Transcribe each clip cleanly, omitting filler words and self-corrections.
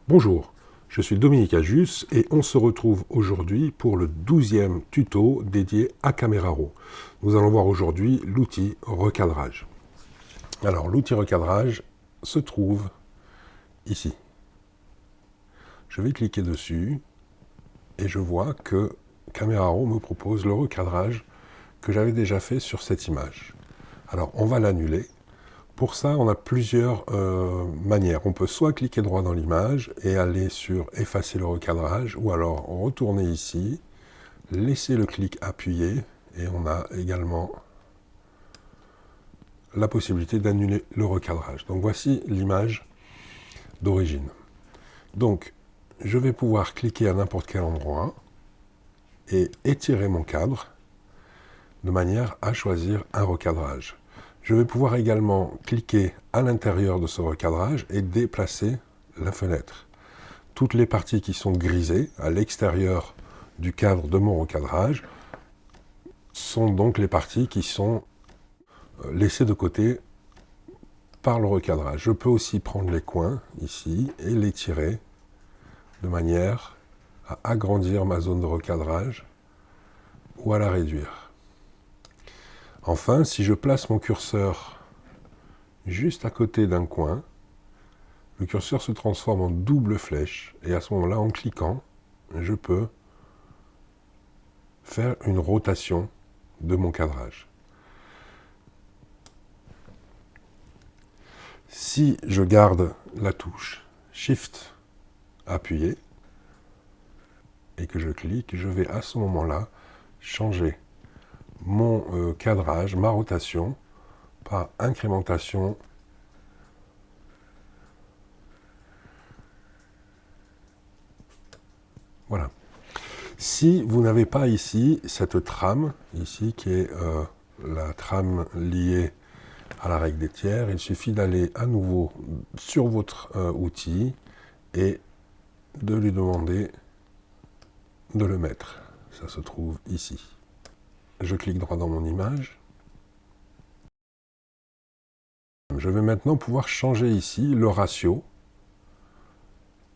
Bonjour, je suis Dominique Ajus et on se retrouve aujourd'hui pour le 12e tuto dédié à Camera Raw. Nous allons voir aujourd'hui l'outil recadrage. Alors l'outil recadrage se trouve ici. Je vais cliquer dessus et je vois que Camera Raw me propose le recadrage que j'avais déjà fait sur cette image. Alors on va l'annuler. Pour ça, on a plusieurs manières. On peut soit cliquer droit dans l'image et aller sur effacer le recadrage, ou alors retourner ici, laisser le clic appuyé, et on a également la possibilité d'annuler le recadrage. Donc voici l'image d'origine. Donc je vais pouvoir cliquer à n'importe quel endroit et étirer mon cadre de manière à choisir un recadrage. Je vais pouvoir également cliquer à l'intérieur de ce recadrage et déplacer la fenêtre. Toutes les parties qui sont grisées à l'extérieur du cadre de mon recadrage sont donc les parties qui sont laissées de côté par le recadrage. Je peux aussi prendre les coins ici et les tirer de manière à agrandir ma zone de recadrage ou à la réduire. Enfin, si je place mon curseur juste à côté d'un coin, le curseur se transforme en double flèche et à ce moment-là, en cliquant, je peux faire une rotation de mon cadrage. Si je garde la touche Shift appuyée et que je clique, je vais à ce moment-là changer mon cadrage, ma rotation, par incrémentation voilà. Si vous n'avez pas ici cette trame, ici qui est la trame liée à la règle des tiers, il suffit d'aller à nouveau sur votre outil et de lui demander de le mettre. Ça se trouve ici. Je clique droit dans mon image. Je vais maintenant pouvoir changer ici le ratio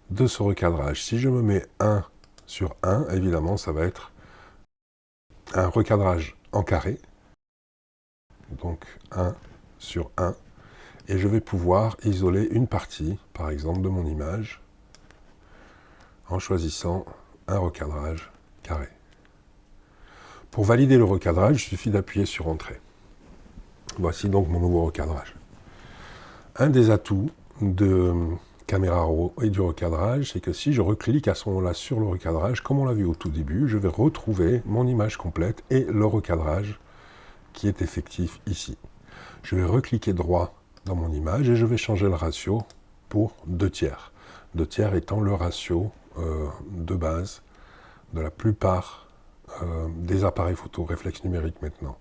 de ce recadrage. Si je me mets 1 sur 1, évidemment, ça va être un recadrage en carré. Donc 1 sur 1. Et je vais pouvoir isoler une partie, par exemple, de mon image, en choisissant un recadrage carré. Pour valider le recadrage, il suffit d'appuyer sur Entrée. Voici donc mon nouveau recadrage. Un des atouts de Camera Raw et du recadrage, c'est que si je reclique à ce moment-là sur le recadrage, comme on l'a vu au tout début, je vais retrouver mon image complète et le recadrage qui est effectif ici. Je vais recliquer droit dans mon image et je vais changer le ratio pour 2 tiers. 2 tiers étant le ratio de base de la plupart des appareils photo réflexe numérique maintenant.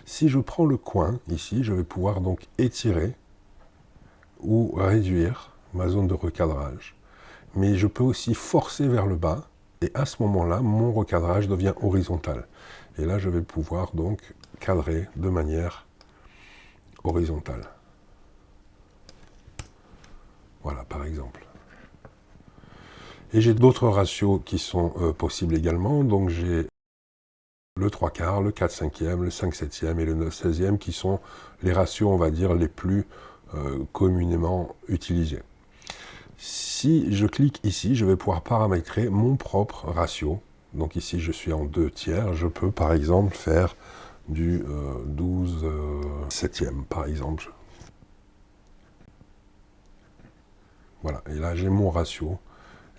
Si je prends le coin ici, je vais pouvoir donc étirer ou réduire ma zone de recadrage. Mais je peux aussi forcer vers le bas et à ce moment-là, mon recadrage devient horizontal. Et là, je vais pouvoir donc cadrer de manière horizontale. Voilà, par exemple. Et j'ai d'autres ratios qui sont possibles également. Donc j'ai le 3/4, le 4/5, le 5/7 et le 9/16 qui sont les ratios, on va dire, les plus communément utilisés. Si je clique ici, je vais pouvoir paramétrer mon propre ratio. Donc ici, je suis en 2 tiers. Je peux, par exemple, faire du 12/7, par exemple. Voilà, et là, j'ai mon ratio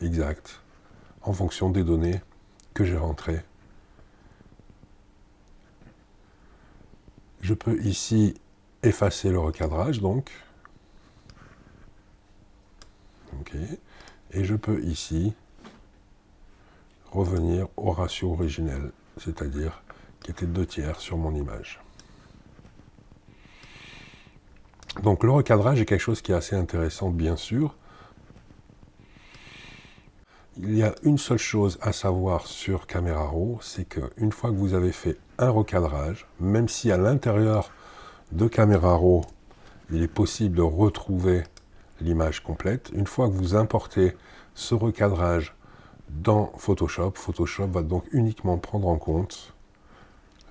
exact en fonction des données que j'ai rentrées. Je peux ici effacer le recadrage, donc. OK. Et je peux ici revenir au ratio originel, c'est-à-dire qui était 2 tiers sur mon image. Donc le recadrage est quelque chose qui est assez intéressant, bien sûr. Il y a une seule chose à savoir sur Camera Raw, c'est qu'une fois que vous avez fait un recadrage, même si à l'intérieur de Camera Raw, il est possible de retrouver l'image complète. Une fois que vous importez ce recadrage dans Photoshop, Photoshop va donc uniquement prendre en compte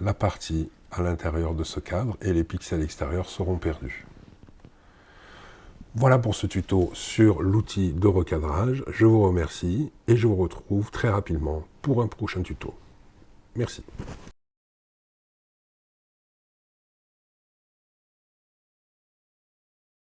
la partie à l'intérieur de ce cadre et les pixels extérieurs seront perdus. Voilà pour ce tuto sur l'outil de recadrage. Je vous remercie et je vous retrouve très rapidement pour un prochain tuto. Merci.